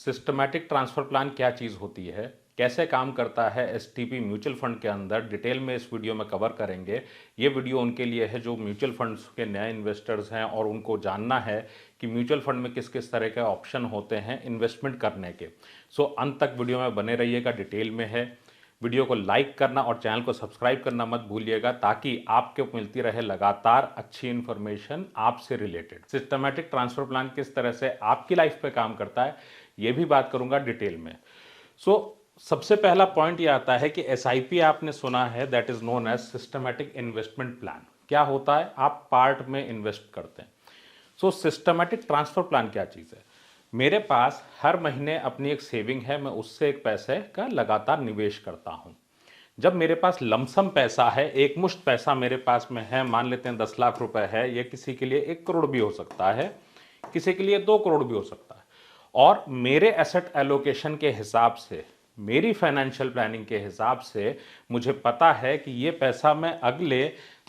Systematic transfer plan क्या चीज़ होती है, कैसे काम करता है एसटीपी म्यूचुअल फंड के अंदर, डिटेल में इस वीडियो में कवर करेंगे। ये वीडियो उनके लिए है जो म्यूचुअल फंड्स के नए इन्वेस्टर्स हैं और उनको जानना है कि म्यूचुअल फंड में किस किस तरह के ऑप्शन होते हैं इन्वेस्टमेंट करने के। सो अंत तक वीडियो में बने रहिएगा, डिटेल में है। वीडियो को लाइक करना और चैनल को सब्सक्राइब करना मत भूलिएगा ताकि आपको मिलती रहे लगातार अच्छी इन्फॉर्मेशन आपसे रिलेटेड। सिस्टमैटिक ट्रांसफ़र प्लान किस तरह से आपकी लाइफ पे काम करता है ये भी बात करूंगा डिटेल में। सबसे पहला पॉइंट ये आता है कि एसआईपी आपने सुना है, that is known as systematic investment plan. क्या होता है? आप पार्ट में इन्वेस्ट करते हैं। सिस्टमैटिक ट्रांसफ़र प्लान क्या चीज़ है? मेरे पास हर महीने अपनी एक सेविंग है, मैं उससे एक पैसे का लगातार निवेश करता हूं। जब मेरे पास लमसम पैसा है, एक मुश्त पैसा मेरे पास में है, मान लेते हैं 10 लाख रुपए है, ये किसी के लिए 1 करोड़ भी हो सकता है, किसी के लिए 2 करोड़ भी हो सकता है। और मेरे एसेट एलोकेशन के हिसाब से, मेरी फाइनेंशियल प्लानिंग के हिसाब से मुझे पता है कि ये पैसा मैं अगले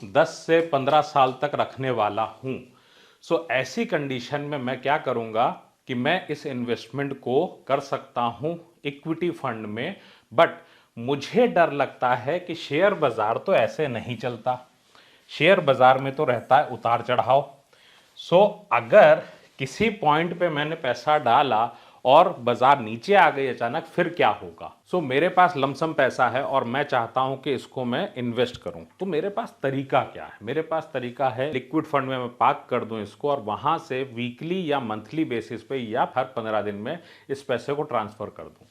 10 से 15 साल तक रखने वाला हूं। ऐसी कंडीशन में मैं क्या करूंगा कि मैं इस इन्वेस्टमेंट को कर सकता हूं इक्विटी फंड में। बट मुझे डर लगता है कि शेयर बाजार तो ऐसे नहीं चलता, शेयर बाजार में तो रहता है उतार चढ़ाव। अगर किसी पॉइंट पे मैंने पैसा डाला और बाजार नीचे आ गई अचानक, फिर क्या होगा? मेरे पास लमसम पैसा है और मैं चाहता हूं कि इसको मैं इन्वेस्ट करूं, तो मेरे पास तरीका क्या है? मेरे पास तरीका है लिक्विड फंड में मैं पार्क कर दूं इसको और वहां से वीकली या मंथली बेसिस पे या हर 15 दिन में इस पैसे को ट्रांसफर कर दूं।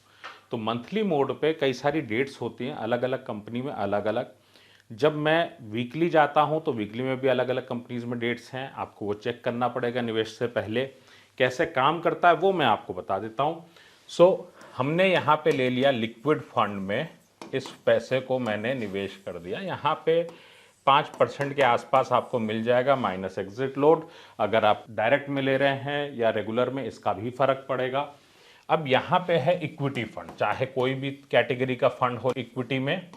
तो मंथली मोड पे कई सारी डेट्स होती हैं, अलग अलग कंपनी में अलग अलग। जब मैं वीकली जाता हूं तो वीकली में भी अलग अलग कंपनीज में डेट्स हैं, आपको वो चेक करना पड़ेगा निवेश से पहले। कैसे काम करता है वो मैं आपको बता देता हूं। हमने यहाँ पे ले लिया लिक्विड फंड में, इस पैसे को मैंने निवेश कर दिया। यहाँ पे 5% के आसपास आपको मिल जाएगा माइनस एग्जिट लोड। अगर आप डायरेक्ट में ले रहे हैं या रेगुलर में, इसका भी फर्क पड़ेगा। अब यहाँ पे है इक्विटी फंड, चाहे कोई भी कैटेगरी का फंड हो इक्विटी में।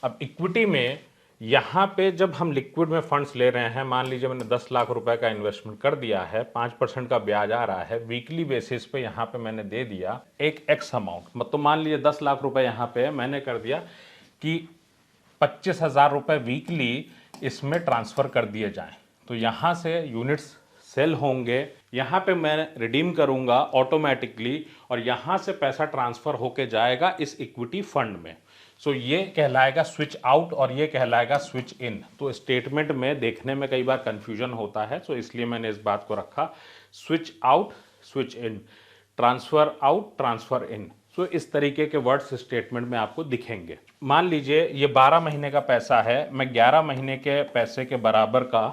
अब इक्विटी में यहाँ पे जब हम लिक्विड में फंड्स ले रहे हैं, मान लीजिए मैंने 10 लाख रुपए का इन्वेस्टमेंट कर दिया है, 5% का ब्याज आ रहा है, वीकली बेसिस पे यहाँ पे मैंने दे दिया एक एक्स अमाउंट। मतलब मान लीजिए 10 लाख रुपए यहाँ पे मैंने कर दिया कि 25,000 रुपए वीकली इसमें ट्रांसफ़र कर दिए जाएं। तो यहाँ से यूनिट्स सेल होंगे, यहाँ पे मैं रिडीम करूँगा ऑटोमेटिकली और यहाँ से पैसा ट्रांसफ़र होके जाएगा इस इक्विटी फंड में। ये कहलाएगा स्विच आउट और ये कहलाएगा स्विच इन। तो स्टेटमेंट में देखने में कई बार कंफ्यूजन होता है, इसलिए मैंने इस बात को रखा, switch out switch in, transfer out transfer इन। इस तरीके के वर्ड्स स्टेटमेंट में आपको दिखेंगे। मान लीजिए ये 12 महीने का पैसा है, मैं 11 महीने के पैसे के बराबर का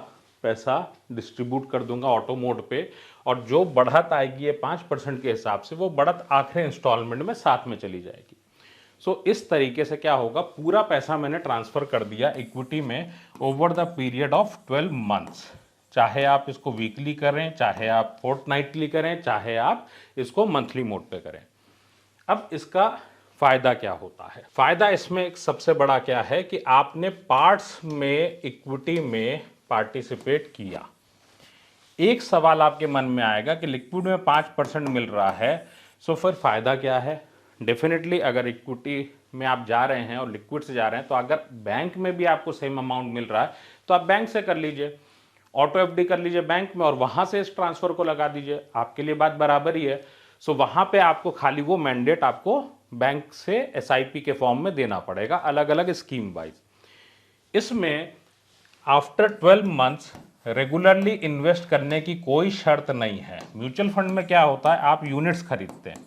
पैसा डिस्ट्रीब्यूट कर दूंगा ऑटो मोड पे, और जो बढ़त आएगी ये 5% के हिसाब से, वो बढ़त आखिरी इंस्टॉलमेंट में साथ में चली जाएगी। इस तरीके से क्या होगा, पूरा पैसा मैंने ट्रांसफर कर दिया इक्विटी में over the period of 12 months. चाहे आप इसको वीकली करें, चाहे आप फोर्टनाइटली करें, चाहे आप इसको मंथली मोड पे करें। अब इसका फायदा क्या होता है? फायदा इसमें एक सबसे बड़ा क्या है कि आपने पार्ट्स में इक्विटी में पार्टिसिपेट किया। एक सवाल आपके मन में आएगा कि लिक्विड में 5% मिल रहा है, फिर फायदा क्या है? डेफिनेटली अगर इक्विटी में आप जा रहे हैं और लिक्विड से जा रहे हैं, तो अगर बैंक में भी आपको सेम अमाउंट मिल रहा है तो आप बैंक से कर लीजिए, ऑटो एफडी कर लीजिए बैंक में और वहां से इस ट्रांसफर को लगा दीजिए, आपके लिए बात बराबर ही है। वहां पे आपको खाली वो मैंडेट आपको बैंक से एसआईपी के फॉर्म में देना पड़ेगा, अलग अलग स्कीम वाइज। इसमें आफ्टर 12 मंथ्स रेगुलरली इन्वेस्ट करने की कोई शर्त नहीं है। म्यूचुअल फंड में क्या होता है, आप यूनिट्स खरीदते हैं,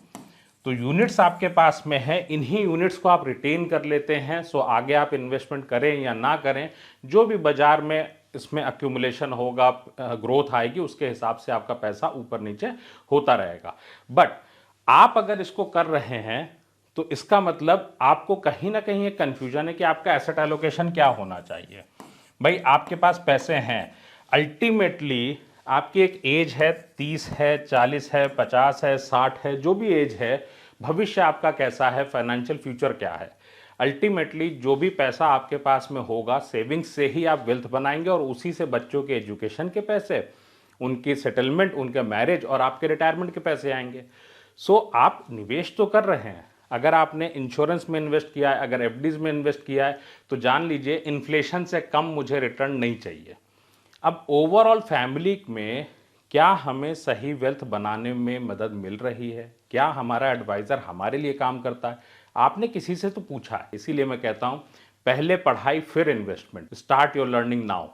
तो यूनिट्स आपके पास में है, इन्हीं यूनिट्स को आप रिटेन कर लेते हैं। आगे आप इन्वेस्टमेंट करें या ना करें, जो भी बाजार में इसमें अक्यूमुलेशन होगा, ग्रोथ आएगी, उसके हिसाब से आपका पैसा ऊपर नीचे होता रहेगा। बट आप अगर इसको कर रहे हैं तो इसका मतलब आपको कहीं ना कहीं एक कंफ्यूजन है कि आपका एसेट एलोकेशन क्या होना चाहिए। भाई आपके पास पैसे हैं, अल्टीमेटली आपकी एक एज है, 30 है, 40 है, 50 है, 60 है, जो भी एज है, भविष्य आपका कैसा है, फाइनेंशियल फ्यूचर क्या है, अल्टीमेटली जो भी पैसा आपके पास में होगा सेविंग्स से ही आप वेल्थ बनाएंगे और उसी से बच्चों के एजुकेशन के पैसे, उनकी सेटलमेंट, उनका मैरिज और आपके रिटायरमेंट के पैसे आएंगे। सो आप निवेश तो कर रहे हैं। अगर आपने इंश्योरेंस में इन्वेस्ट किया है, अगर एफडीज में इन्वेस्ट किया है, तो जान लीजिए इन्फ्लेशन से कम मुझे रिटर्न नहीं चाहिए। अब ओवरऑल फैमिली में क्या हमें सही वेल्थ बनाने में मदद मिल रही है? क्या हमारा एडवाइज़र हमारे लिए काम करता है? आपने किसी से तो पूछा है। इसीलिए मैं कहता हूं, पहले पढ़ाई फिर investment. Start your learning now.